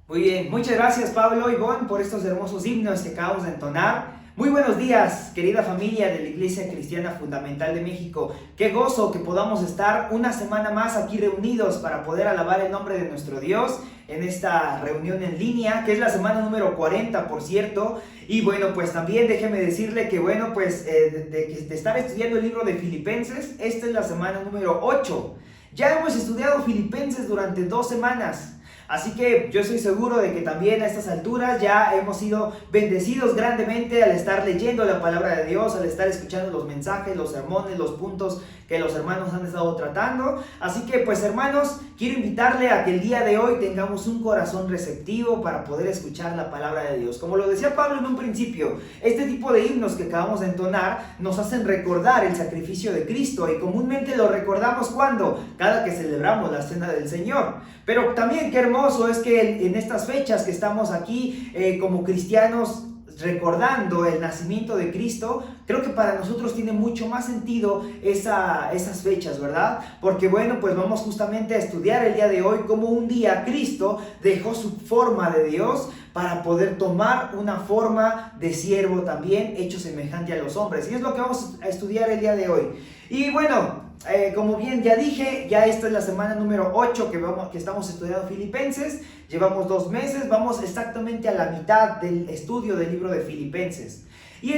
Muy bien, muchas gracias Pablo y Ivonne por estos hermosos himnos que acabamos de entonar. Muy buenos días, querida familia de la Iglesia Cristiana Fundamental de México. Qué gozo que podamos estar una semana más aquí reunidos para poder alabar el nombre de nuestro Dios en esta reunión en línea, que es la semana número 40, por cierto. Y bueno, pues también déjeme decirle que bueno, pues de estar estudiando el libro de Filipenses, esta es la semana número 8. Ya hemos estudiado Filipenses durante 2 semanas. Así que yo estoy seguro de que también a estas alturas ya hemos sido bendecidos grandemente al estar leyendo la palabra de Dios, al estar escuchando los mensajes, los sermones, los puntos que los hermanos han estado tratando. Así que pues hermanos, quiero invitarle a que el día de hoy tengamos un corazón receptivo para poder escuchar la palabra de Dios. Como lo decía Pablo en un principio, este tipo de himnos que acabamos de entonar nos hacen recordar el sacrificio de Cristo y comúnmente lo recordamos cuando, cada que celebramos la cena del Señor. Pero también qué hermoso es que en estas fechas que estamos aquí como cristianos recordando el nacimiento de Cristo, creo que para nosotros tiene mucho más sentido esas fechas, ¿verdad? Porque bueno, pues vamos justamente a estudiar el día de hoy cómo un día Cristo dejó su forma de Dios para poder tomar una forma de siervo también, hecho semejante a los hombres. Y es lo que vamos a estudiar el día de hoy. Y bueno, como bien ya dije, ya esta es la semana número 8 que estamos estudiando Filipenses. Llevamos 2 meses, vamos exactamente a la mitad del estudio del libro de Filipenses. Y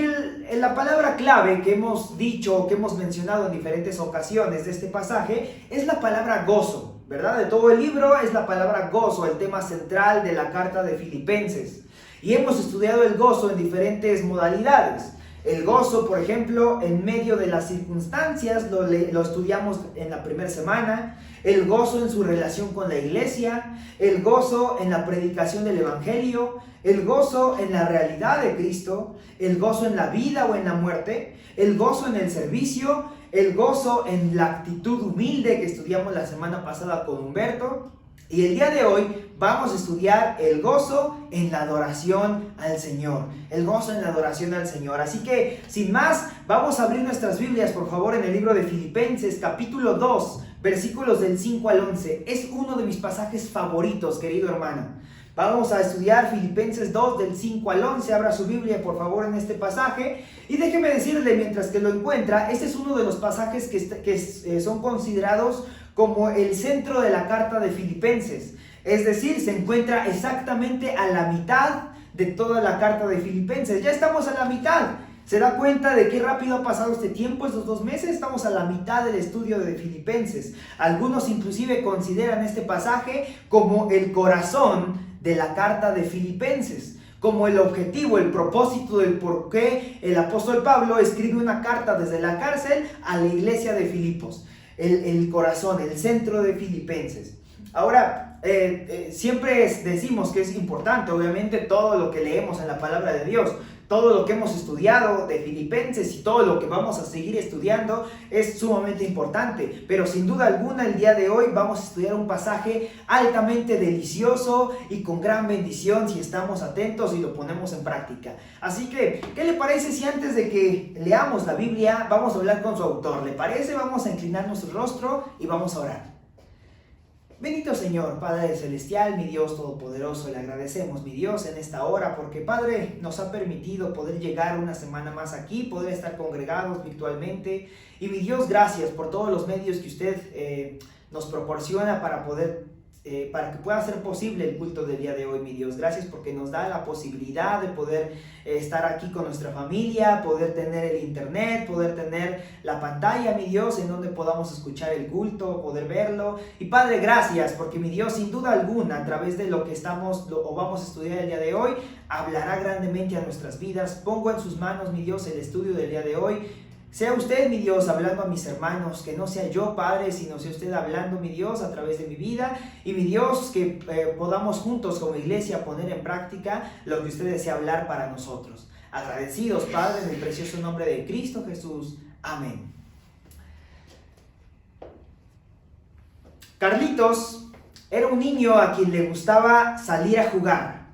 la palabra clave que hemos dicho, que hemos mencionado en diferentes ocasiones de este pasaje, es la palabra gozo, ¿verdad? De todo el libro es la palabra gozo, el tema central de la carta de Filipenses. Y hemos estudiado el gozo en diferentes modalidades. El gozo, por ejemplo, en medio de las circunstancias, lo estudiamos en la primera semana. El gozo en su relación con la iglesia. El gozo en la predicación del evangelio. El gozo en la realidad de Cristo. El gozo en la vida o en la muerte. El gozo en el servicio. El gozo en la actitud humilde que estudiamos la semana pasada con Humberto. Y el día de hoy vamos a estudiar el gozo en la adoración al Señor. El gozo en la adoración al Señor. Así que, sin más, vamos a abrir nuestras Biblias, por favor, en el libro de Filipenses, capítulo 2, versículos del 5 al 11. Es uno de mis pasajes favoritos, querido hermano. Vamos a estudiar Filipenses 2, del 5 al 11. Abra su Biblia, por favor, en este pasaje. Y déjeme decirle, mientras que lo encuentra, este es uno de los pasajes que son considerados como el centro de la carta de Filipenses. Es decir, se encuentra exactamente a la mitad de toda la carta de Filipenses. Ya estamos a la mitad. ¿Se da cuenta de qué rápido ha pasado este tiempo, estos 2 meses? Estamos a la mitad del estudio de Filipenses. Algunos inclusive consideran este pasaje como el corazón de la carta de Filipenses, como el objetivo, el propósito del por qué el apóstol Pablo escribe una carta desde la cárcel a la iglesia de Filipos. El corazón, el centro de Filipenses. Ahora, siempre decimos que es importante, obviamente, todo lo que leemos en la palabra de Dios, todo lo que hemos estudiado de Filipenses y todo lo que vamos a seguir estudiando es sumamente importante. Pero sin duda alguna, el día de hoy vamos a estudiar un pasaje altamente delicioso y con gran bendición si estamos atentos y lo ponemos en práctica. Así que, ¿qué le parece si antes de que leamos la Biblia vamos a hablar con su autor? ¿Le parece? Vamos a inclinar nuestro rostro y vamos a orar. Bendito Señor, Padre Celestial, mi Dios Todopoderoso, le agradecemos, mi Dios, en esta hora, porque Padre nos ha permitido poder llegar una semana más aquí, poder estar congregados virtualmente. Y mi Dios, gracias por todos los medios que usted nos proporciona para que pueda ser posible el culto del día de hoy, mi Dios. Gracias porque nos da la posibilidad de poder estar aquí con nuestra familia, poder tener el internet, poder tener la pantalla, mi Dios, en donde podamos escuchar el culto, poder verlo. Y Padre, gracias porque mi Dios, sin duda alguna, a través de lo que vamos a estudiar el día de hoy, hablará grandemente a nuestras vidas. Pongo en sus manos, mi Dios, el estudio del día de hoy. Sea usted, mi Dios, hablando a mis hermanos, que no sea yo, Padre, sino sea usted hablando, mi Dios, a través de mi vida. Y mi Dios, que podamos juntos como iglesia poner en práctica lo que usted desea hablar para nosotros. Agradecidos, Padre, en el precioso nombre de Cristo Jesús. Amén. Carlitos era un niño a quien le gustaba salir a jugar.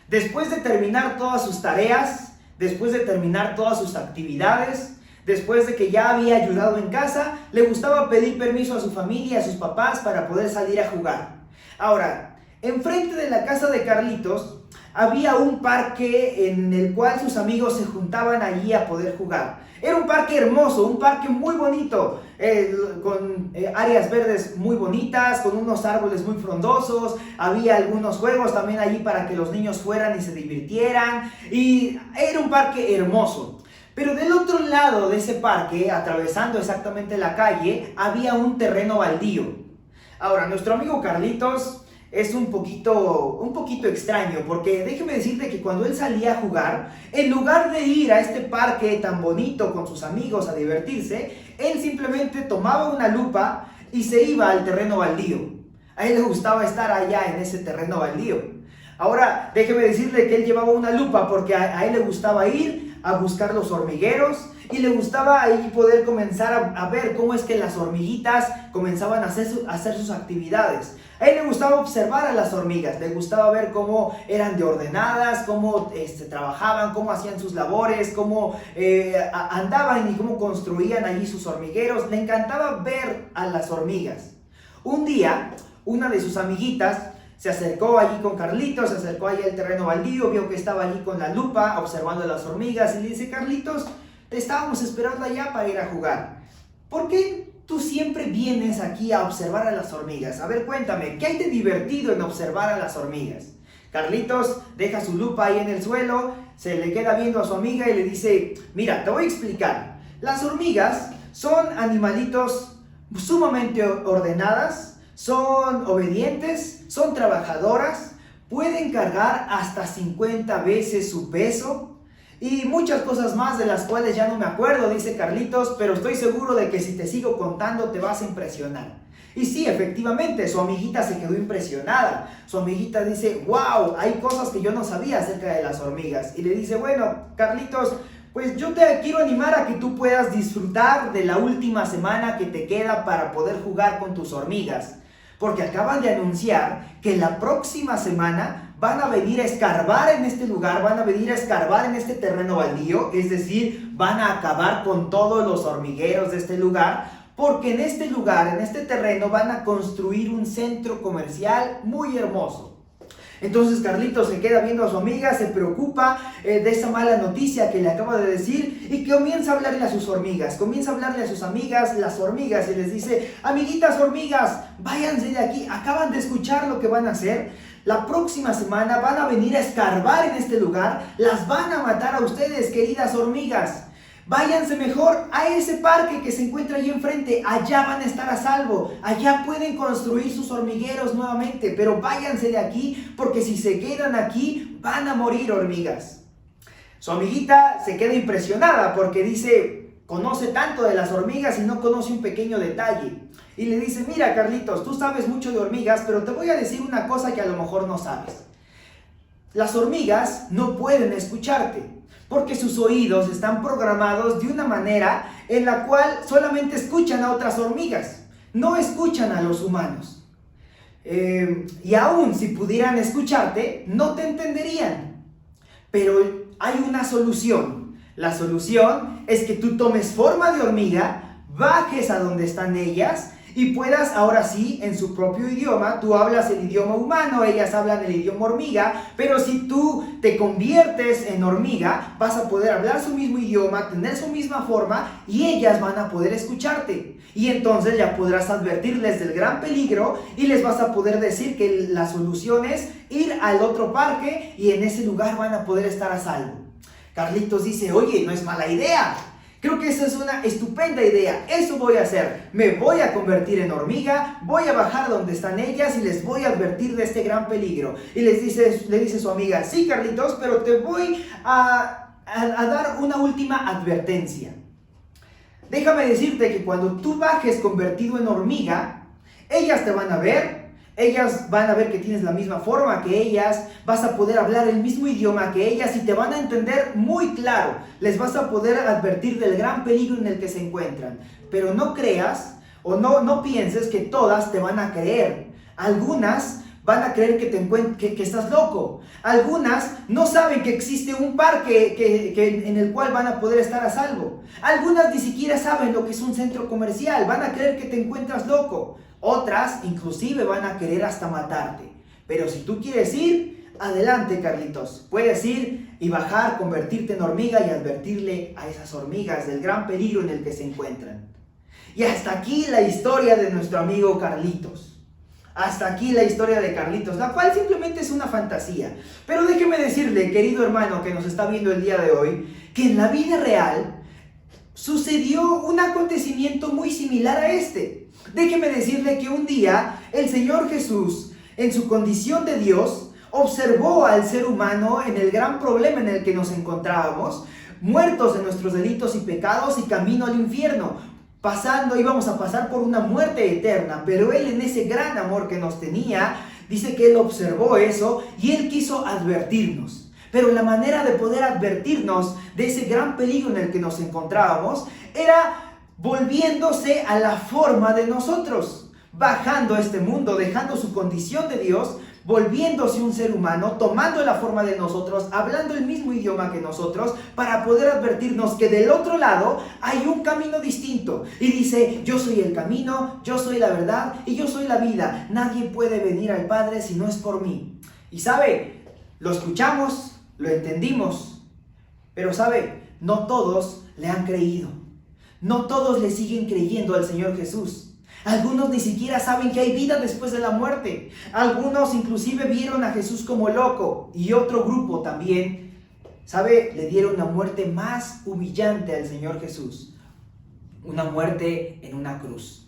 Después de terminar todas sus tareas, después de terminar todas sus actividades, después de que ya había ayudado en casa, le gustaba pedir permiso a su familia, a sus papás, para poder salir a jugar. Ahora, Enfrente de la casa de Carlitos había un parque en el cual sus amigos se juntaban allí a poder jugar. Era un parque hermoso, un parque muy bonito, con áreas verdes muy bonitas, con unos árboles muy frondosos. Había algunos juegos también allí para que los niños fueran y se divirtieran. Y era un parque hermoso. Pero del otro lado de ese parque, atravesando exactamente la calle, había un terreno baldío. Ahora, nuestro amigo Carlitos es un poquito extraño, porque déjeme decirte que cuando él salía a jugar, en lugar de ir a este parque tan bonito con sus amigos a divertirse, él simplemente tomaba una lupa y se iba al terreno baldío. A él le gustaba estar allá en ese terreno baldío. Ahora, déjeme decirle que él llevaba una lupa porque a él le gustaba ir a buscar los hormigueros y le gustaba ahí poder comenzar a ver cómo es que las hormiguitas comenzaban a hacer sus actividades. A él le gustaba observar a las hormigas, le gustaba ver cómo eran de ordenadas, cómo trabajaban, cómo hacían sus labores, cómo andaban y cómo construían allí sus hormigueros. Le encantaba ver a las hormigas. Un día, una de sus amiguitas se acercó allí con Carlitos, se acercó allí al terreno baldío, vio que estaba allí con la lupa observando a las hormigas y le dice: Carlitos, te estábamos esperando allá para ir a jugar. ¿Por qué tú siempre vienes aquí a observar a las hormigas? A ver, cuéntame, ¿qué hay de divertido en observar a las hormigas? Carlitos deja su lupa ahí en el suelo, se le queda viendo a su amiga y le dice: mira, te voy a explicar. Las hormigas son animalitos sumamente ordenadas, son obedientes, son trabajadoras, pueden cargar hasta 50 veces su peso y muchas cosas más de las cuales ya no me acuerdo, dice Carlitos, pero estoy seguro de que si te sigo contando te vas a impresionar. Y sí, efectivamente, su amiguita se quedó impresionada. Su amiguita dice: wow, hay cosas que yo no sabía acerca de las hormigas. Y le dice: bueno, Carlitos, pues yo te quiero animar a que tú puedas disfrutar de la última semana que te queda para poder jugar con tus hormigas. Porque acaban de anunciar que la próxima semana van a venir a escarbar en este lugar, van a venir a escarbar en este terreno baldío, es decir, van a acabar con todos los hormigueros de este lugar, porque en este lugar, en este terreno, van a construir un centro comercial muy hermoso. Entonces Carlitos se queda viendo a su amiga, se preocupa de esa mala noticia que le acaba de decir y comienza a hablarle a sus hormigas, comienza a hablarle a sus amigas, las hormigas, y les dice: amiguitas hormigas, váyanse de aquí, acaban de escuchar lo que van a hacer. La próxima semana van a venir a escarbar en este lugar, las van a matar a ustedes, queridas hormigas. Váyanse mejor a ese parque que se encuentra allí enfrente, allá van a estar a salvo, allá pueden construir sus hormigueros nuevamente, pero váyanse de aquí porque si se quedan aquí van a morir hormigas. Su amiguita se queda impresionada porque dice: conoce tanto de las hormigas y no conoce un pequeño detalle. Y le dice: mira, Carlitos, tú sabes mucho de hormigas, pero te voy a decir una cosa que a lo mejor no sabes. Las hormigas no pueden escucharte, porque sus oídos están programados de una manera en la cual solamente escuchan a otras hormigas, no escuchan a los humanos. Y aún si pudieran escucharte, no te entenderían. Pero hay una solución. La solución es que tú tomes forma de hormiga, bajes a donde están ellas y puedas ahora sí, en su propio idioma, tú hablas el idioma humano, ellas hablan el idioma hormiga, pero si tú te conviertes en hormiga, vas a poder hablar su mismo idioma, tener su misma forma y ellas van a poder escucharte. Y entonces ya podrás advertirles del gran peligro y les vas a poder decir que la solución es ir al otro parque y en ese lugar van a poder estar a salvo. Carlitos dice: oye, no es mala idea. Creo que esa es una estupenda idea, eso voy a hacer, me voy a convertir en hormiga, voy a bajar donde están ellas y les voy a advertir de este gran peligro. Y le dice su amiga: sí, Carlitos, pero te voy a dar una última advertencia. Déjame decirte que cuando tú bajes convertido en hormiga, ellas te van a ver. Ellas van a ver que tienes la misma forma que ellas, vas a poder hablar el mismo idioma que ellas y te van a entender muy claro. Les vas a poder advertir del gran peligro en el que se encuentran. Pero no creas o no pienses que todas te van a creer. Algunas van a creer que estás loco. Algunas no saben que existe un parque en el cual van a poder estar a salvo. Algunas ni siquiera saben lo que es un centro comercial. Van a creer que te encuentras loco. Otras inclusive van a querer hasta matarte. Pero si tú quieres ir, adelante, Carlitos. Puedes ir y bajar, convertirte en hormiga y advertirle a esas hormigas del gran peligro en el que se encuentran. Y hasta aquí la historia de nuestro amigo Carlitos. Hasta aquí la historia de Carlitos, la cual simplemente es una fantasía. Pero déjeme decirle, querido hermano que nos está viendo el día de hoy, que en la vida real sucedió un acontecimiento muy similar a este. Déjeme decirle que un día el Señor Jesús, en su condición de Dios, observó al ser humano en el gran problema en el que nos encontrábamos, muertos en nuestros delitos y pecados y camino al infierno. Íbamos a pasar por una muerte eterna, pero Él, en ese gran amor que nos tenía, dice que Él observó eso y Él quiso advertirnos. Pero la manera de poder advertirnos de ese gran peligro en el que nos encontrábamos era volviéndose a la forma de nosotros, bajando a este mundo, dejando su condición de Dios, volviéndose un ser humano, tomando la forma de nosotros, hablando el mismo idioma que nosotros, para poder advertirnos que del otro lado hay un camino distinto. Y dice, yo soy el camino, yo soy la verdad y yo soy la vida. Nadie puede venir al Padre si no es por mí. Y sabe, lo escuchamos, lo entendimos, pero sabe, no todos le han creído. No todos le siguen creyendo al Señor Jesús. Algunos ni siquiera saben que hay vida después de la muerte. Algunos inclusive vieron a Jesús como loco. Y otro grupo también, ¿sabe? Le dieron la muerte más humillante al Señor Jesús. Una muerte en una cruz.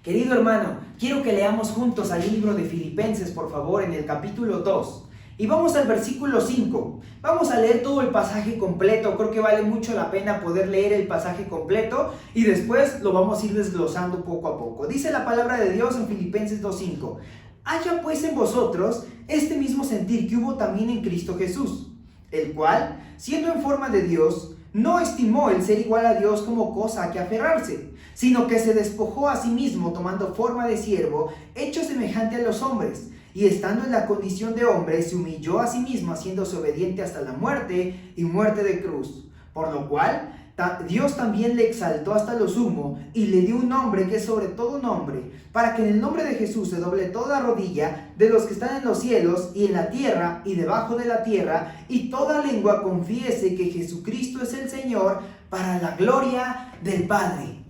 Querido hermano, quiero que leamos juntos al libro de Filipenses, por favor, en el capítulo 2. Y vamos al versículo 5. Vamos a leer todo el pasaje completo. Creo que vale mucho la pena poder leer el pasaje completo y después lo vamos a ir desglosando poco a poco. Dice la palabra de Dios en Filipenses 2:5. Haya pues en vosotros este mismo sentir que hubo también en Cristo Jesús, el cual, siendo en forma de Dios, no estimó el ser igual a Dios como cosa a que aferrarse, sino que se despojó a sí mismo, tomando forma de siervo, hecho semejante a los hombres. Y estando en la condición de hombre, se humilló a sí mismo, haciéndose obediente hasta la muerte y muerte de cruz. Por lo cual, Dios también le exaltó hasta lo sumo y le dio un nombre que es sobre todo nombre, para que en el nombre de Jesús se doble toda rodilla de los que están en los cielos y en la tierra y debajo de la tierra, y toda lengua confiese que Jesucristo es el Señor, para la gloria del Padre.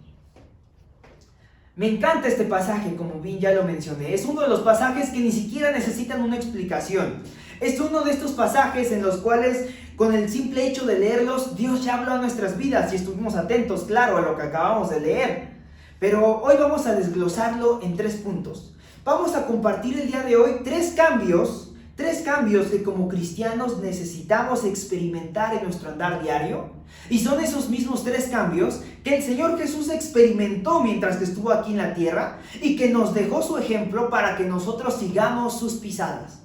Me encanta este pasaje, como bien ya lo mencioné. Es uno de los pasajes que ni siquiera necesitan una explicación. Es uno de estos pasajes en los cuales, con el simple hecho de leerlos, Dios ya habló a nuestras vidas y estuvimos atentos, claro, a lo que acabamos de leer. Pero hoy vamos a desglosarlo en 3 puntos. Vamos a compartir el día de hoy 3 cambios que como cristianos necesitamos experimentar en nuestro andar diario. Y son esos mismos 3 cambios que el Señor Jesús experimentó mientras que estuvo aquí en la tierra y que nos dejó su ejemplo para que nosotros sigamos sus pisadas.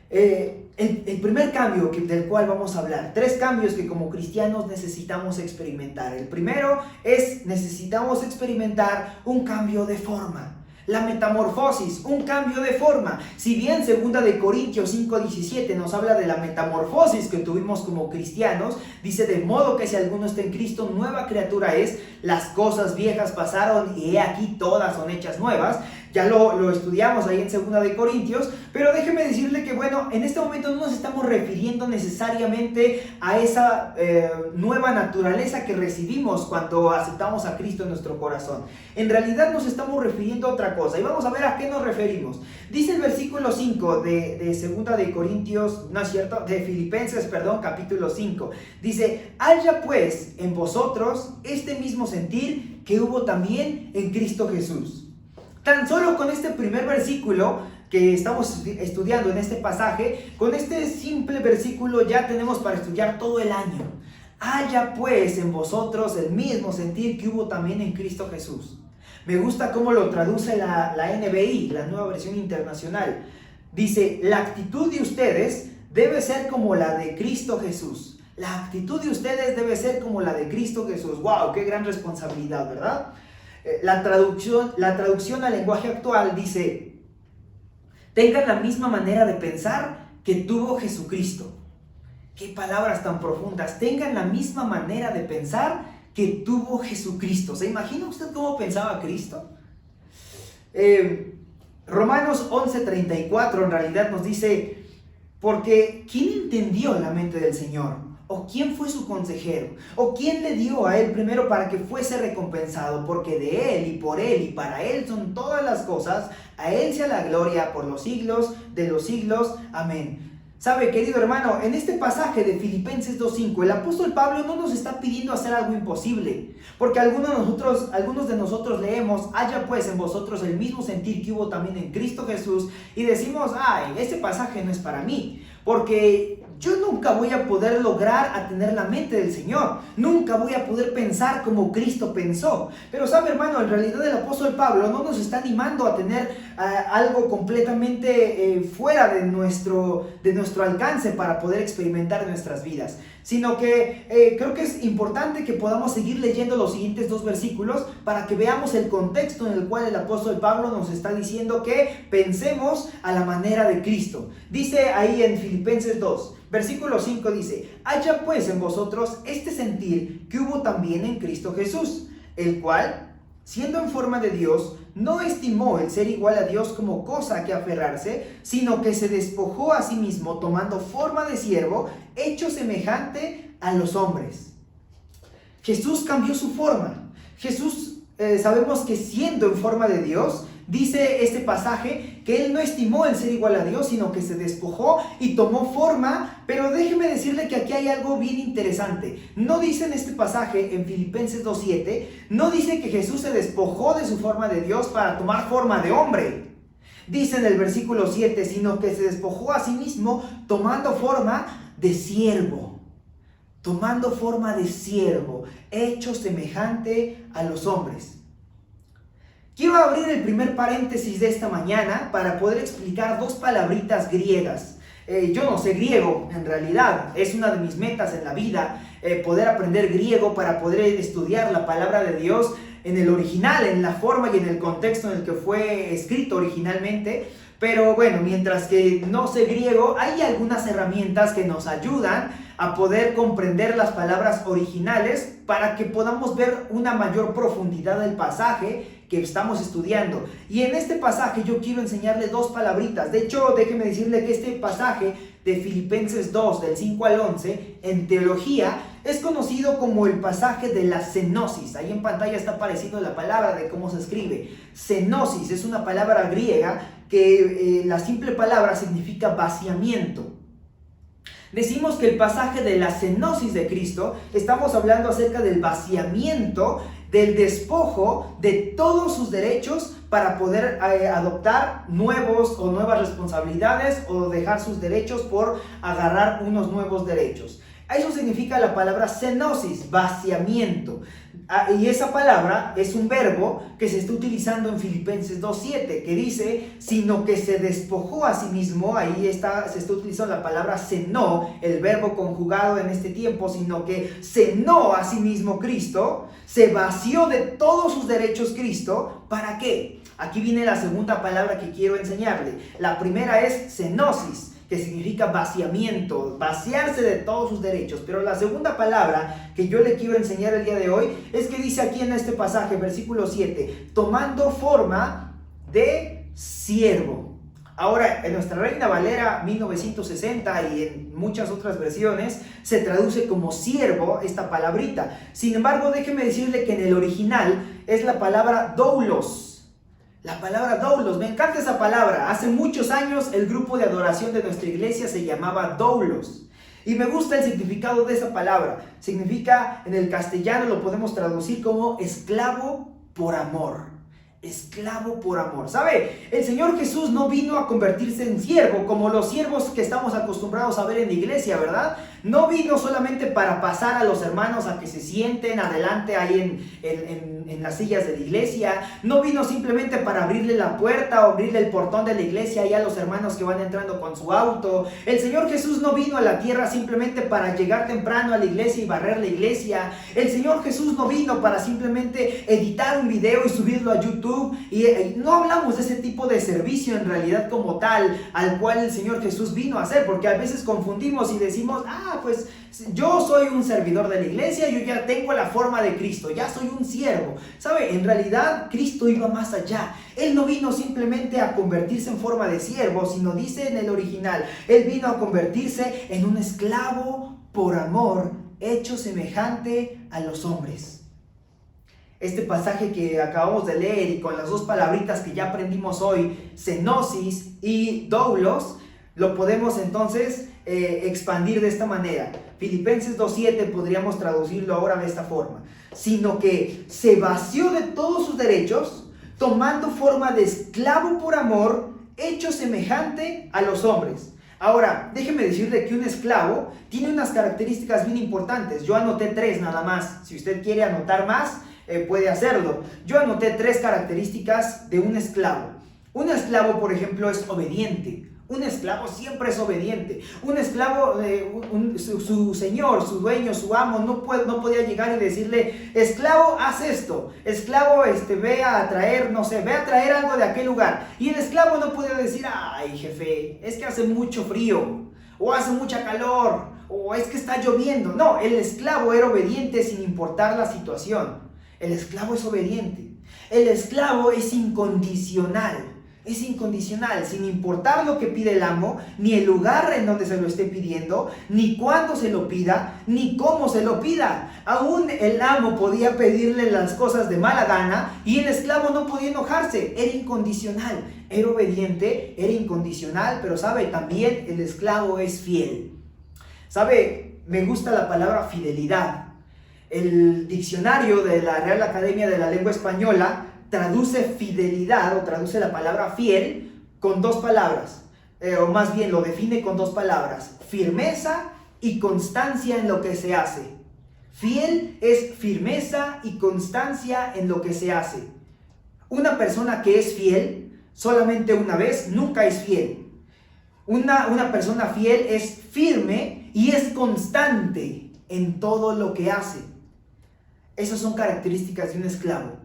El primer cambio del cual vamos a hablar, 3 cambios que como cristianos necesitamos experimentar. El primero es, necesitamos experimentar un cambio de forma. La metamorfosis, un cambio de forma. Si bien 2 Corintios 5:17 nos habla de la metamorfosis que tuvimos como cristianos, dice, de modo que si alguno está en Cristo, nueva criatura es, las cosas viejas pasaron y he aquí todas son hechas nuevas. Ya lo estudiamos ahí en 2 Corintios, pero déjeme decirle que bueno, en este momento no nos estamos refiriendo necesariamente a esa nueva naturaleza que recibimos cuando aceptamos a Cristo en nuestro corazón. En realidad nos estamos refiriendo a otra cosa y vamos a ver a qué nos referimos. Dice el versículo 5 de 2 Corintios, no es cierto, de Filipenses, perdón, capítulo 5. Dice, haya pues en vosotros este mismo sentir que hubo también en Cristo Jesús. Tan solo con este primer versículo que estamos estudiando en este pasaje, con este simple versículo ya tenemos para estudiar todo el año. Haya pues en vosotros el mismo sentir que hubo también en Cristo Jesús. Me gusta cómo lo traduce la NBI, la Nueva Versión Internacional. Dice, la actitud de ustedes debe ser como la de Cristo Jesús. La actitud de ustedes debe ser como la de Cristo Jesús. ¡Wow! ¡Qué gran responsabilidad!, ¿verdad? La traducción al lenguaje actual dice, tengan la misma manera de pensar que tuvo Jesucristo. ¡Qué palabras tan profundas! Tengan la misma manera de pensar que tuvo Jesucristo. ¿Se imagina usted cómo pensaba Cristo? Romanos 11:34 en realidad nos dice, porque ¿quién entendió la mente del Señor? ¿O quién fue su consejero? ¿O quién le dio a él primero para que fuese recompensado? Porque de él y por él y para él son todas las cosas. A él sea la gloria por los siglos de los siglos. Amén. Sabe, querido hermano, en este pasaje de Filipenses 2:5, el apóstol Pablo no nos está pidiendo hacer algo imposible, porque algunos de nosotros leemos, haya pues en vosotros el mismo sentir que hubo también en Cristo Jesús, y decimos, ay, este pasaje no es para mí, porque yo nunca voy a poder lograr a tener la mente del Señor, nunca voy a poder pensar como Cristo pensó. Pero sabe, hermano, en realidad el apóstol Pablo no nos está animando a tener algo completamente fuera de nuestro alcance para poder experimentar en nuestras vidas, sino que creo que es importante que podamos seguir leyendo los siguientes 2 versículos para que veamos el contexto en el cual el apóstol Pablo nos está diciendo que pensemos a la manera de Cristo. Dice ahí en Filipenses 2, versículo 5 dice, haya pues en vosotros este sentir que hubo también en Cristo Jesús, el cual, siendo en forma de Dios, no estimó el ser igual a Dios como cosa a que aferrarse, sino que se despojó a sí mismo, tomando forma de siervo, hecho semejante a los hombres. Jesús cambió su forma. Jesús, sabemos que siendo en forma de Dios, dice este pasaje que él no estimó el ser igual a Dios, sino que se despojó y tomó forma. Pero déjeme decirle que aquí hay algo bien interesante. No dice en este pasaje, en Filipenses 2:7, no dice que Jesús se despojó de su forma de Dios para tomar forma de hombre. Dice en el versículo 7, sino que se despojó a sí mismo tomando forma de siervo. Tomando forma de siervo, hecho semejante a los hombres. Quiero abrir el primer paréntesis de esta mañana para poder explicar 2 palabritas griegas. Yo no sé griego, en realidad, es una de mis metas en la vida, poder aprender griego para poder estudiar la palabra de Dios en el original, en la forma y en el contexto en el que fue escrito originalmente. Pero bueno, mientras que no sé griego, hay algunas herramientas que nos ayudan a poder comprender las palabras originales para que podamos ver una mayor profundidad del pasaje que estamos estudiando. Y en este pasaje yo quiero enseñarle 2 palabritas. De hecho, déjeme decirle que este pasaje de Filipenses 2, del 5 al 11, en teología, es conocido como el pasaje de la cenosis. Ahí en pantalla está apareciendo la palabra de cómo se escribe. Cenosis es una palabra griega que la simple palabra significa vaciamiento. Decimos que el pasaje de la cenosis de Cristo, estamos hablando acerca del vaciamiento, del despojo de todos sus derechos para poder adoptar nuevos o nuevas responsabilidades o dejar sus derechos por agarrar unos nuevos derechos. Eso significa la palabra cenosis, vaciamiento. Y esa palabra es un verbo que se está utilizando en Filipenses 2:7, que dice, sino que se despojó a sí mismo. Ahí se está utilizando la palabra cenó, el verbo conjugado en este tiempo, sino que cenó a sí mismo Cristo, se vació de todos sus derechos Cristo. ¿Para qué? Aquí viene la segunda palabra que quiero enseñarle. La primera es cenosis, que significa vaciamiento, vaciarse de todos sus derechos. Pero la segunda palabra que yo le quiero enseñar el día de hoy es que dice aquí en este pasaje, versículo 7, tomando forma de siervo. Ahora, en nuestra Reina Valera 1960 y en muchas otras versiones se traduce como siervo esta palabrita. Sin embargo, déjeme decirle que en el original es la palabra doulos. La palabra doulos, me encanta esa palabra. Hace muchos años el grupo de adoración de nuestra iglesia se llamaba doulos. Y me gusta el significado de esa palabra. Significa, en el castellano lo podemos traducir como esclavo por amor. Esclavo por amor. ¿Sabe? El Señor Jesús no vino a convertirse en siervo como los siervos que estamos acostumbrados a ver en la iglesia, ¿verdad? No vino solamente para pasar a los hermanos a que se sienten adelante ahí en las sillas de la iglesia. No vino simplemente para abrirle la puerta o abrirle el portón de la iglesia ahí a los hermanos que van entrando con su auto. El Señor Jesús no vino a la tierra simplemente para llegar temprano a la iglesia y barrer la iglesia. El Señor Jesús no vino para simplemente editar un video y subirlo a YouTube. Y no hablamos de ese tipo de servicio en realidad como tal al cual el Señor Jesús vino a hacer, porque a veces confundimos y decimos, pues Yo soy un servidor de la iglesia, yo ya tengo la forma de Cristo, ya soy un siervo. ¿Sabe? En realidad Cristo iba más allá. Él no vino simplemente a convertirse en forma de siervo, sino dice en el original, Él vino a convertirse en un esclavo por amor, hecho semejante a los hombres. Este pasaje que acabamos de leer y con las dos palabritas que ya aprendimos hoy, cenosis y doulos, lo podemos entonces expandir de esta manera. Filipenses 2:7 podríamos traducirlo ahora de esta forma. Sino que se vació de todos sus derechos, tomando forma de esclavo por amor, hecho semejante a los hombres. Ahora, déjeme decirle que un esclavo tiene unas características bien importantes. Yo anoté 3 nada más. Si usted quiere anotar más, puede hacerlo. Yo anoté 3 características de un esclavo. Un esclavo, por ejemplo, es obediente. Un esclavo siempre es obediente. Un esclavo, su señor, su dueño, su amo, no podía llegar y decirle, esclavo, haz esto. Esclavo, ve a traer, no sé, ve a traer algo de aquel lugar. Y el esclavo no podía decir, ay, jefe, es que hace mucho frío, o hace mucha calor, o es que está lloviendo. No, el esclavo era obediente sin importar la situación. El esclavo es obediente. El esclavo es incondicional. Es incondicional, sin importar lo que pide el amo, ni el lugar en donde se lo esté pidiendo, ni cuándo se lo pida, ni cómo se lo pida. Aún el amo podía pedirle las cosas de mala gana y el esclavo no podía enojarse. Era incondicional, era obediente, era incondicional, pero sabe, también el esclavo es fiel. Sabe, me gusta la palabra fidelidad. El diccionario de la Real Academia de la Lengua Española traduce fidelidad o traduce la palabra fiel con 2 palabras, o más bien lo define con 2 palabras, firmeza y constancia en lo que se hace. Fiel es firmeza y constancia en lo que se hace. Una persona que es fiel solamente una vez nunca es fiel. Una persona fiel es firme y es constante en todo lo que hace. Esas son características de un esclavo.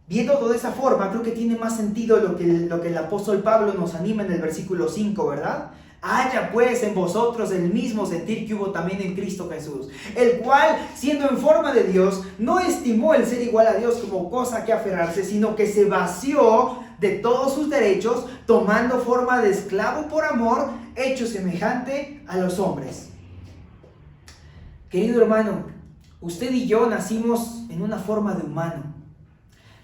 Viéndolo de esa forma, creo que tiene más sentido lo que el apóstol Pablo nos anima en el versículo 5, ¿verdad? Haya pues en vosotros el mismo sentir que hubo también en Cristo Jesús, el cual, siendo en forma de Dios, no estimó el ser igual a Dios como cosa que aferrarse, sino que se vació de todos sus derechos, tomando forma de esclavo por amor, hecho semejante a los hombres. Querido hermano, usted y yo nacimos en una forma de humano.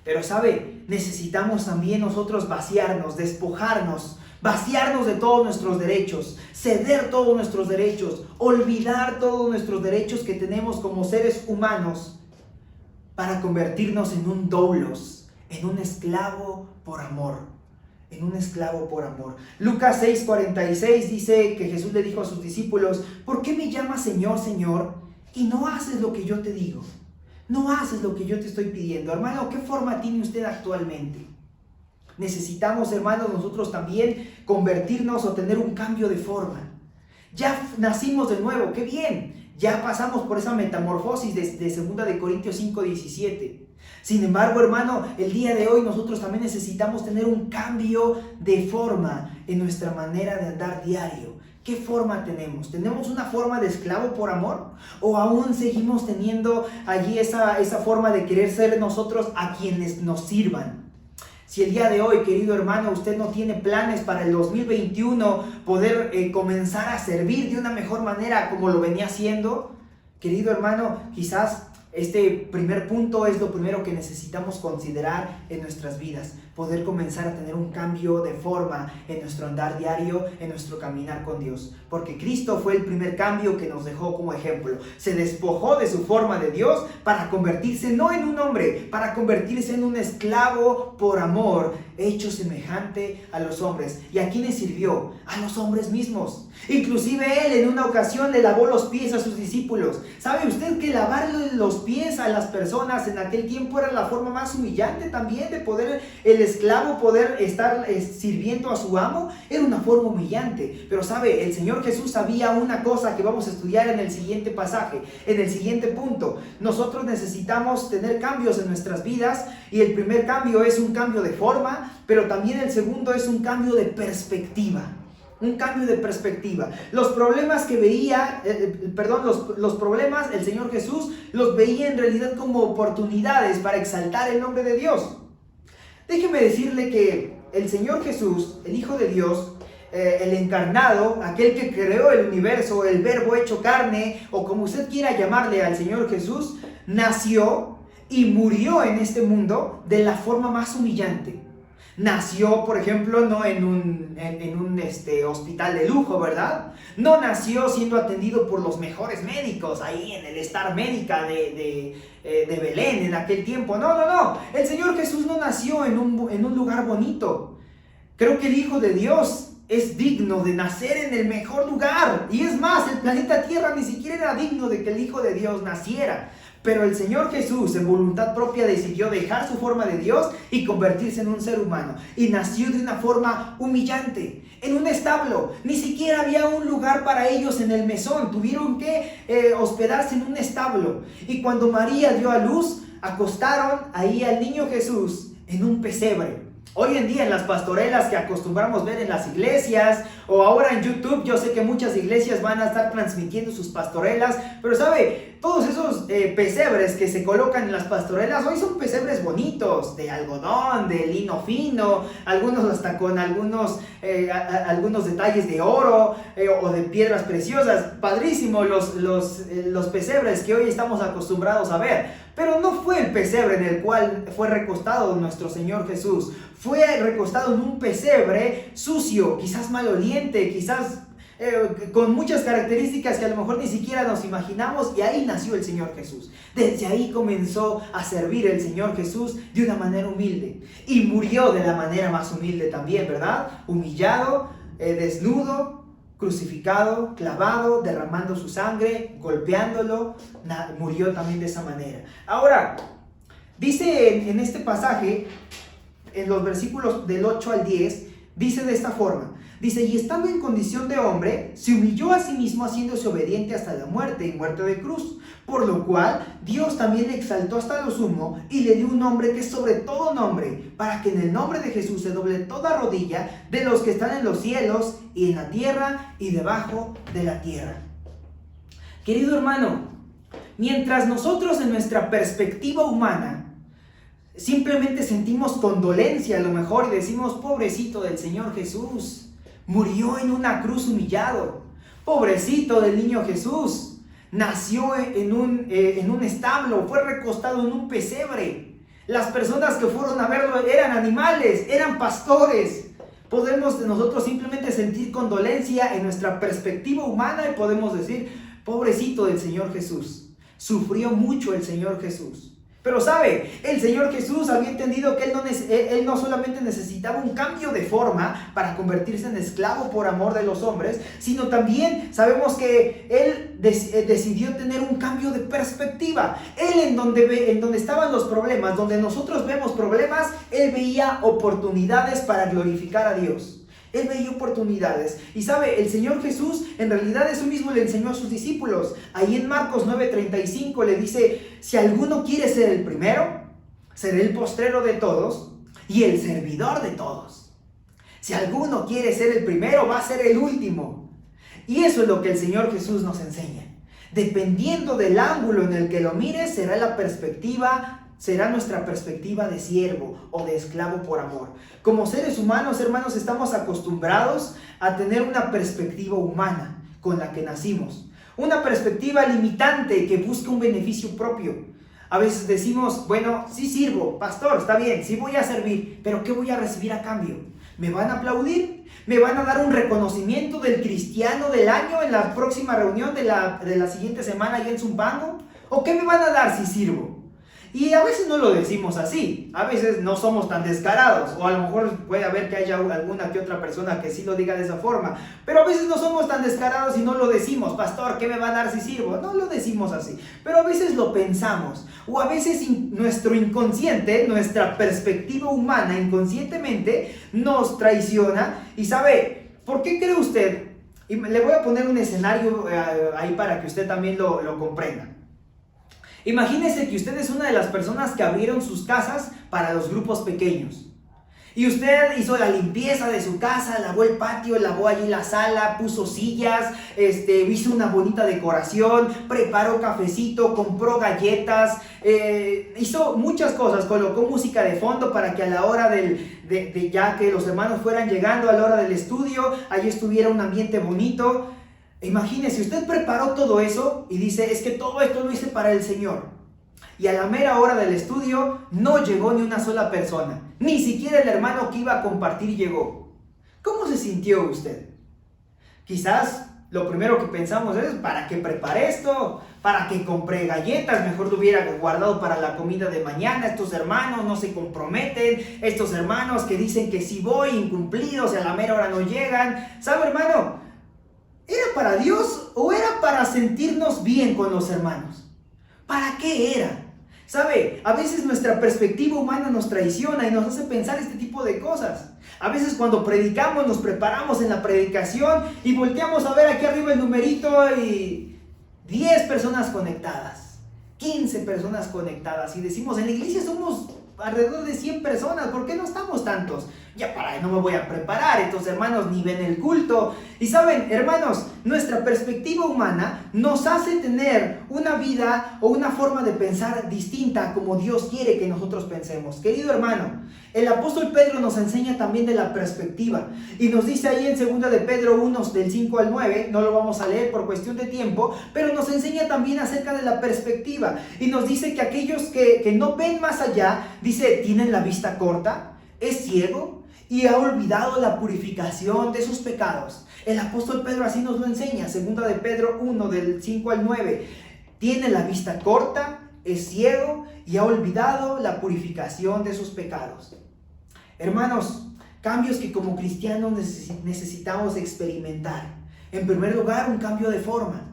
Pero sabe, necesitamos también nosotros vaciarnos, despojarnos, vaciarnos de todos nuestros derechos, ceder todos nuestros derechos, olvidar todos nuestros derechos que tenemos como seres humanos para convertirnos en un doulos, en un esclavo por amor, en un esclavo por amor. Lucas 6:46 dice que Jesús le dijo a sus discípulos, ¿por qué me llamas Señor, Señor, y no haces lo que yo te digo? No haces lo que yo te estoy pidiendo. Hermano, ¿qué forma tiene usted actualmente? Necesitamos, hermanos, nosotros también convertirnos o tener un cambio de forma. Ya nacimos de nuevo, qué bien. Ya pasamos por esa metamorfosis de 2 Corintios 5:17. Sin embargo, hermano, el día de hoy nosotros también necesitamos tener un cambio de forma en nuestra manera de andar diario. ¿Qué forma tenemos? ¿Tenemos una forma de esclavo por amor? ¿O aún seguimos teniendo allí esa forma de querer ser nosotros a quienes nos sirvan? Si el día de hoy, querido hermano, usted no tiene planes para el 2021 poder comenzar a servir de una mejor manera como lo venía haciendo, querido hermano, quizás este primer punto es lo primero que necesitamos considerar en nuestras vidas. Poder comenzar a tener un cambio de forma en nuestro andar diario, en nuestro caminar con Dios. Porque Cristo fue el primer cambio que nos dejó como ejemplo. Se despojó de su forma de Dios para convertirse no en un hombre, para convertirse en un esclavo por amor, hecho semejante a los hombres. ¿Y a quiénes sirvió? A los hombres mismos. Inclusive Él en una ocasión le lavó los pies a sus discípulos. ¿Sabe usted que lavarle los pies a las personas en aquel tiempo era la forma más humillante también de poder el esclavo poder estar sirviendo a su amo? Era una forma humillante. Pero sabe, el Señor Jesús sabía una cosa que vamos a estudiar en el siguiente pasaje, en el siguiente punto. Nosotros necesitamos tener cambios en nuestras vidas y el primer cambio es un cambio de forma, pero también el segundo es un cambio de perspectiva. un cambio de perspectiva. Los problemas que veía, los problemas el Señor Jesús los veía en realidad como oportunidades para exaltar el nombre de Dios. Déjeme decirle que el Señor Jesús, el Hijo de Dios, el encarnado, aquel que creó el universo, el verbo hecho carne, o como usted quiera llamarle al Señor Jesús, nació y murió en este mundo de la forma más humillante. Nació, por ejemplo, no en un hospital de lujo, ¿verdad? No nació siendo atendido por los mejores médicos ahí en el Star Médica de Belén en aquel tiempo. No. El Señor Jesús no nació en un lugar bonito. Creo que el Hijo de Dios es digno de nacer en el mejor lugar. Y es más, el planeta Tierra ni siquiera era digno de que el Hijo de Dios naciera. Pero el Señor Jesús en voluntad propia decidió dejar su forma de Dios y convertirse en un ser humano. Y nació de una forma humillante, en un establo. Ni siquiera había un lugar para ellos en el mesón. Tuvieron que hospedarse en un establo. Y cuando María dio a luz, acostaron ahí al niño Jesús en un pesebre. Hoy en día en las pastorelas que acostumbramos ver en las iglesias o ahora en YouTube, yo sé que muchas iglesias van a estar transmitiendo sus pastorelas, pero ¿sabe? Todos esos pesebres que se colocan en las pastorelas hoy son pesebres bonitos, de algodón, de lino fino, algunos hasta con algunos detalles de oro o de piedras preciosas. Padrísimo los pesebres que hoy estamos acostumbrados a ver. Pero no fue el pesebre en el cual fue recostado nuestro Señor Jesús. Fue recostado en un pesebre sucio, quizás maloliente, quizás con muchas características que a lo mejor ni siquiera nos imaginamos, y ahí nació el Señor Jesús. Desde ahí comenzó a servir el Señor Jesús de una manera humilde. Y murió de la manera más humilde también, ¿verdad? Humillado, desnudo, crucificado, clavado, derramando su sangre, golpeándolo, murió también de esa manera. Ahora, dice en este pasaje, en los versículos del 8 al 10, dice de esta forma, dice, y estando en condición de hombre, se humilló a sí mismo haciéndose obediente hasta la muerte y muerte de cruz, por lo cual Dios también le exaltó hasta lo sumo y le dio un nombre que es sobre todo nombre, para que en el nombre de Jesús se doble toda rodilla de los que están en los cielos y en la tierra y debajo de la tierra. Querido hermano, mientras nosotros en nuestra perspectiva humana simplemente sentimos condolencia a lo mejor y decimos, pobrecito del Señor Jesús, murió en una cruz humillado, pobrecito del niño Jesús, nació en un establo, fue recostado en un pesebre. Las personas que fueron a verlo eran animales, eran pastores. Podemos nosotros simplemente sentir condolencia en nuestra perspectiva humana y podemos decir, pobrecito del Señor Jesús, sufrió mucho el Señor Jesús. Pero sabe, el Señor Jesús había entendido que Él no solamente necesitaba un cambio de forma para convertirse en esclavo por amor de los hombres, sino también sabemos que Él decidió tener un cambio de perspectiva. Él en donde estaban los problemas, donde nosotros vemos problemas, Él veía oportunidades para glorificar a Dios. Él veía oportunidades. Y sabe, el Señor Jesús en realidad eso mismo le enseñó a sus discípulos. Ahí en Marcos 9:35 le dice, si alguno quiere ser el primero, será el postrero de todos y el servidor de todos. Si alguno quiere ser el primero, va a ser el último. Y eso es lo que el Señor Jesús nos enseña. Dependiendo del ángulo en el que lo mires, será nuestra perspectiva de siervo o de esclavo por amor. Como seres humanos, hermanos, estamos acostumbrados a tener una perspectiva humana con la que nacimos. Una perspectiva limitante que busca un beneficio propio. A veces decimos, bueno, sí sirvo, pastor, está bien, sí voy a servir, pero ¿qué voy a recibir a cambio? ¿Me van a aplaudir? ¿Me van a dar un reconocimiento del cristiano del año en la próxima reunión de la siguiente semana allá en Zumpango? ¿O qué me van a dar si sirvo? Y a veces no lo decimos así, a veces no somos tan descarados, o a lo mejor puede haber que haya alguna que otra persona que sí lo diga de esa forma, pero a veces no somos tan descarados y no lo decimos, pastor, ¿qué me va a dar si sirvo? No lo decimos así, pero a veces lo pensamos, o a veces nuestro inconsciente, nuestra perspectiva humana inconscientemente nos traiciona. Y sabe, ¿por qué cree usted? Y le voy a poner un escenario ahí para que usted también lo comprenda. Imagínese que usted es una de las personas que abrieron sus casas para los grupos pequeños. Y usted hizo la limpieza de su casa, lavó el patio, lavó allí la sala, puso sillas, hizo una bonita decoración, preparó cafecito, compró galletas, hizo muchas cosas, colocó música de fondo para que a la hora de ya que los hermanos fueran llegando a la hora del estudio, allí estuviera un ambiente bonito. Imagínese, usted preparó todo eso y dice, es que todo esto lo hice para el Señor. Y a la mera hora del estudio no llegó ni una sola persona. Ni siquiera el hermano que iba a compartir llegó. ¿Cómo se sintió usted? Quizás lo primero que pensamos es, ¿para qué preparé esto? ¿Para qué compré galletas? Mejor lo hubiera guardado para la comida de mañana. Estos hermanos no se comprometen. Estos hermanos que dicen que si voy, incumplidos, y a la mera hora no llegan. ¿Sabe, hermano? ¿Era para Dios o era para sentirnos bien con los hermanos? ¿Para qué era? ¿Sabe? A veces nuestra perspectiva humana nos traiciona y nos hace pensar este tipo de cosas. A veces cuando predicamos nos preparamos en la predicación y volteamos a ver aquí arriba el numerito y 10 personas conectadas, 15 personas conectadas y decimos, en la iglesia somos alrededor de 100 personas, ¿por qué no estamos tantos? Ya no me voy a preparar, estos hermanos ni ven el culto. Y saben, hermanos, nuestra perspectiva humana nos hace tener una vida o una forma de pensar distinta como Dios quiere que nosotros pensemos. Querido hermano, el apóstol Pedro nos enseña también de la perspectiva y nos dice ahí en 2 de Pedro 1 del 5 al 9, no lo vamos a leer por cuestión de tiempo, pero nos enseña también acerca de la perspectiva y nos dice que aquellos que no ven más allá, dice, tienen la vista corta, es ciego y ha olvidado la purificación de sus pecados. El apóstol Pedro así nos lo enseña, 2 de Pedro 1 del 5 al 9, tiene la vista corta, es ciego y ha olvidado la purificación de sus pecados. Hermanos, cambios que como cristianos necesitamos experimentar. En primer lugar, un cambio de forma.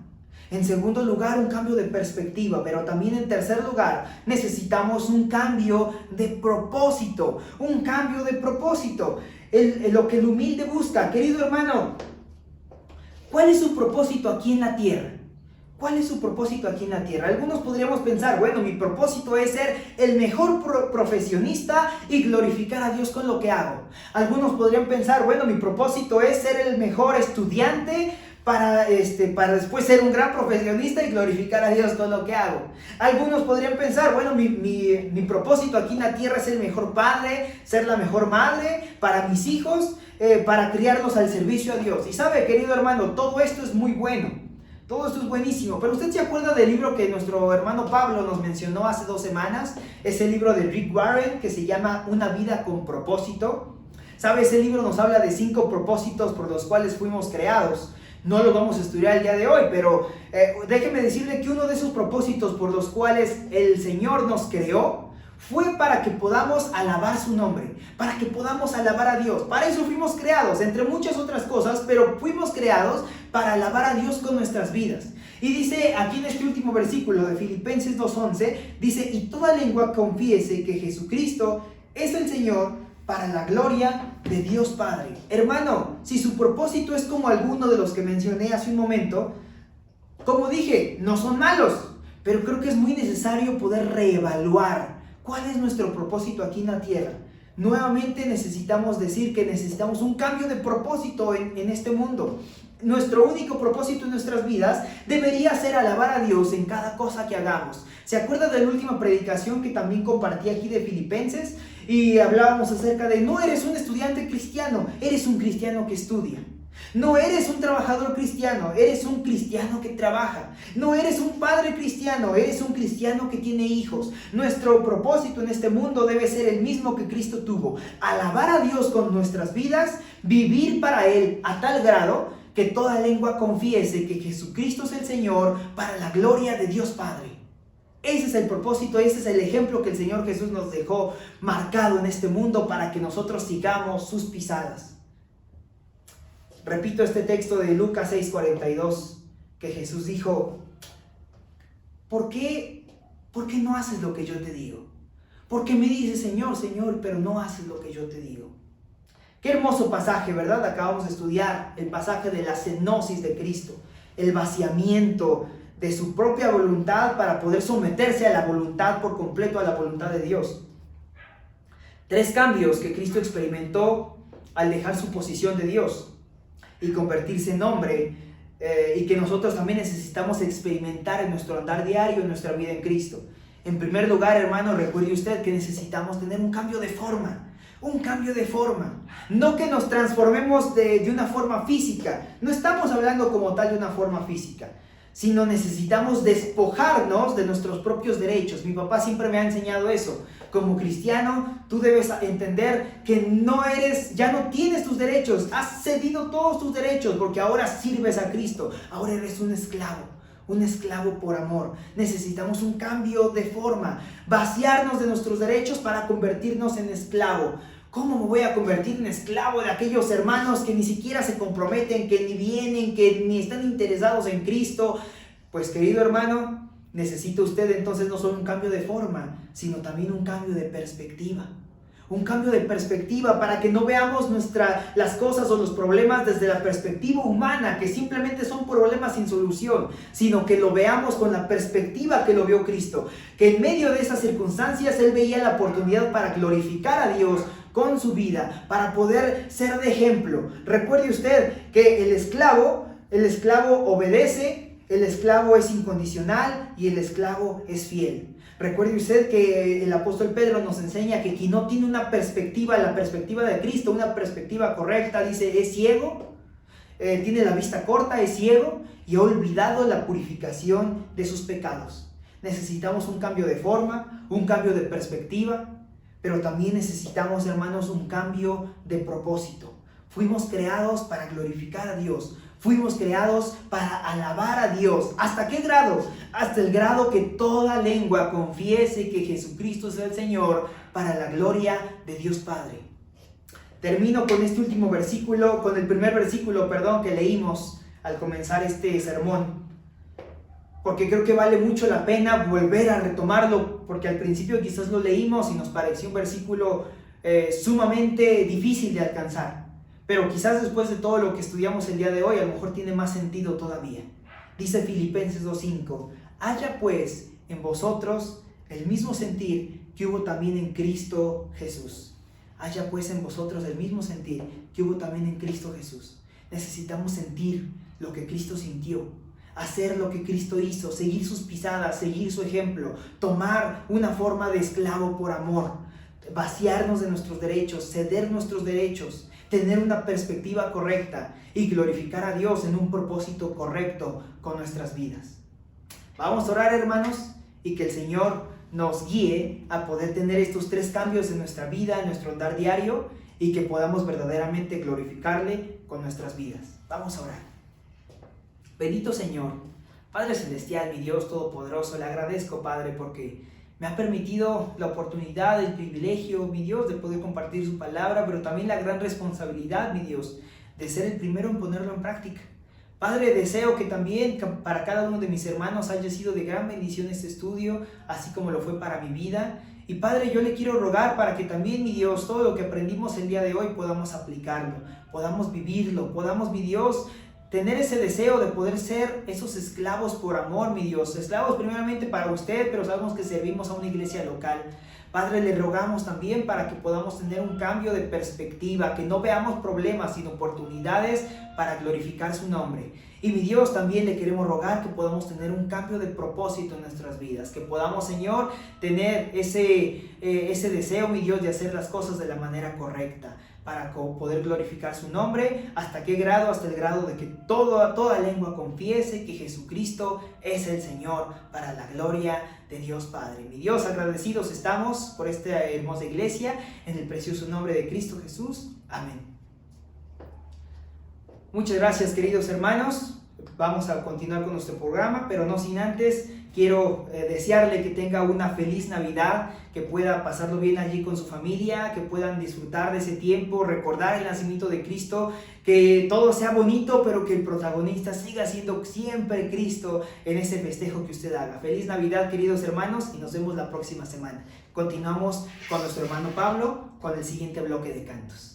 En segundo lugar, un cambio de perspectiva, pero también en tercer lugar, necesitamos un cambio de propósito, un cambio de propósito, lo que el humilde busca. Querido hermano, ¿cuál es su propósito aquí en la tierra? ¿Cuál es su propósito aquí en la tierra? Algunos podríamos pensar, bueno, mi propósito es ser el mejor profesionista y glorificar a Dios con lo que hago. Algunos podrían pensar, bueno, mi propósito es ser el mejor estudiante para después ser un gran profesionista y glorificar a Dios con lo que hago. Algunos podrían pensar, bueno, mi propósito aquí en la tierra es ser el mejor padre, ser la mejor madre para mis hijos, para criarlos al servicio a Dios. Y sabe, querido hermano, todo esto es muy bueno. Todo esto es buenísimo, pero ¿usted se acuerda del libro que nuestro hermano Pablo nos mencionó hace 2 semanas? Ese libro de Rick Warren que se llama Una vida con propósito. ¿Sabe? Ese libro nos habla de 5 propósitos por los cuales fuimos creados. No lo vamos a estudiar el día de hoy, pero déjeme decirle que uno de esos propósitos por los cuales el Señor nos creó fue para que podamos alabar su nombre, para que podamos alabar a Dios. Para eso fuimos creados, entre muchas otras cosas, pero fuimos creados para alabar a Dios con nuestras vidas. Y dice aquí en este último versículo de Filipenses 2:11, dice, y toda lengua confiese que Jesucristo es el Señor, para la gloria de Dios Padre. Hermano, si su propósito es como alguno de los que mencioné hace un momento, como dije, no son malos, pero creo que es muy necesario poder reevaluar cuál es nuestro propósito aquí en la tierra. Nuevamente necesitamos decir que necesitamos un cambio de propósito en este mundo. Nuestro único propósito en nuestras vidas debería ser alabar a Dios en cada cosa que hagamos. ¿Se acuerda de la última predicación que también compartí aquí de Filipenses? Y hablábamos acerca de no eres un estudiante cristiano, eres un cristiano que estudia. No eres un trabajador cristiano, eres un cristiano que trabaja. No eres un padre cristiano, eres un cristiano que tiene hijos. Nuestro propósito en este mundo debe ser el mismo que Cristo tuvo: alabar a Dios con nuestras vidas, vivir para Él a tal grado que toda lengua confiese que Jesucristo es el Señor, para la gloria de Dios Padre. Ese es el propósito, ese es el ejemplo que el Señor Jesús nos dejó marcado en este mundo para que nosotros sigamos sus pisadas. Repito este texto de Lucas 6:42, que Jesús dijo, ¿por qué no haces lo que yo te digo? Porque me dices, Señor, Señor, pero no haces lo que yo te digo. Qué hermoso pasaje, ¿verdad? Acabamos de estudiar el pasaje de la cenosis de Cristo, el vaciamiento de su propia voluntad para poder someterse a la voluntad por completo, a la voluntad de Dios. Tres cambios que Cristo experimentó al dejar su posición de Dios y convertirse en hombre, y que nosotros también necesitamos experimentar en nuestro andar diario, en nuestra vida en Cristo. En primer lugar, hermano, recuerde usted que necesitamos tener un cambio de forma. Un cambio de forma. No que nos transformemos de una forma física. No estamos hablando como tal de una forma física, sino necesitamos despojarnos de nuestros propios derechos. Mi papá siempre me ha enseñado eso. Como cristiano, tú debes entender que ya no tienes tus derechos. Has cedido todos tus derechos porque ahora sirves a Cristo. Ahora eres un esclavo por amor. Necesitamos un cambio de forma, vaciarnos de nuestros derechos para convertirnos en esclavo. ¿Cómo me voy a convertir en esclavo de aquellos hermanos que ni siquiera se comprometen, que ni vienen, que ni están interesados en Cristo? Pues, querido hermano, necesita usted entonces no solo un cambio de forma, sino también un cambio de perspectiva. Un cambio de perspectiva para que no veamos las cosas o los problemas desde la perspectiva humana, que simplemente son problemas sin solución, sino que lo veamos con la perspectiva que lo vio Cristo. Que en medio de esas circunstancias Él veía la oportunidad para glorificar a Dios con su vida, para poder ser de ejemplo. Recuerde usted que el esclavo obedece, el esclavo es incondicional y el esclavo es fiel. Recuerde usted que el apóstol Pedro nos enseña que quien no tiene una perspectiva, la perspectiva de Cristo, una perspectiva correcta, dice, es ciego, tiene la vista corta, es ciego y ha olvidado la purificación de sus pecados. Necesitamos un cambio de forma, un cambio de perspectiva, pero también necesitamos, hermanos, un cambio de propósito. Fuimos creados para glorificar a Dios. Fuimos creados para alabar a Dios. ¿Hasta qué grado? Hasta el grado que toda lengua confiese que Jesucristo es el Señor, para la gloria de Dios Padre. Termino con este último versículo, con el primer versículo, que leímos al comenzar este sermón, porque creo que vale mucho la pena volver a retomarlo, porque al principio quizás lo leímos y nos pareció un versículo sumamente difícil de alcanzar. Pero quizás después de todo lo que estudiamos el día de hoy, a lo mejor tiene más sentido todavía. Dice Filipenses 2:5, haya pues en vosotros el mismo sentir que hubo también en Cristo Jesús. Haya pues en vosotros el mismo sentir que hubo también en Cristo Jesús. Necesitamos sentir lo que Cristo sintió, hacer lo que Cristo hizo, seguir sus pisadas, seguir su ejemplo, tomar una forma de esclavo por amor, vaciarnos de nuestros derechos, ceder nuestros derechos, tener una perspectiva correcta y glorificar a Dios en un propósito correcto con nuestras vidas. Vamos a orar, hermanos, y que el Señor nos guíe a poder tener estos tres cambios en nuestra vida, en nuestro andar diario, y que podamos verdaderamente glorificarle con nuestras vidas. Vamos a orar. Bendito Señor, Padre Celestial, mi Dios Todopoderoso, le agradezco, Padre, porque me ha permitido la oportunidad, el privilegio, mi Dios, de poder compartir su palabra, pero también la gran responsabilidad, mi Dios, de ser el primero en ponerlo en práctica. Padre, deseo que también para cada uno de mis hermanos haya sido de gran bendición este estudio, así como lo fue para mi vida. Y Padre, yo le quiero rogar para que también, mi Dios, todo lo que aprendimos el día de hoy podamos aplicarlo, podamos vivirlo, podamos, mi Dios, tener ese deseo de poder ser esos esclavos por amor, mi Dios. Esclavos primeramente para usted, pero sabemos que servimos a una iglesia local. Padre, le rogamos también para que podamos tener un cambio de perspectiva, que no veamos problemas, sino oportunidades para glorificar su nombre. Y mi Dios, también le queremos rogar que podamos tener un cambio de propósito en nuestras vidas, que podamos, Señor, tener ese deseo, mi Dios, de hacer las cosas de la manera correcta, para poder glorificar su nombre. ¿Hasta qué grado? Hasta el grado de que toda lengua confiese que Jesucristo es el Señor, para la gloria de Dios Padre. Mi Dios, agradecidos estamos por esta hermosa iglesia, en el precioso nombre de Cristo Jesús. Amén. Muchas gracias, queridos hermanos. Vamos a continuar con nuestro programa, pero no sin antes quiero desearle que tenga una feliz Navidad, que pueda pasarlo bien allí con su familia, que puedan disfrutar de ese tiempo, recordar el nacimiento de Cristo, que todo sea bonito, pero que el protagonista siga siendo siempre Cristo en ese festejo que usted haga. Feliz Navidad, queridos hermanos, y nos vemos la próxima semana. Continuamos con nuestro hermano Pablo con el siguiente bloque de cantos.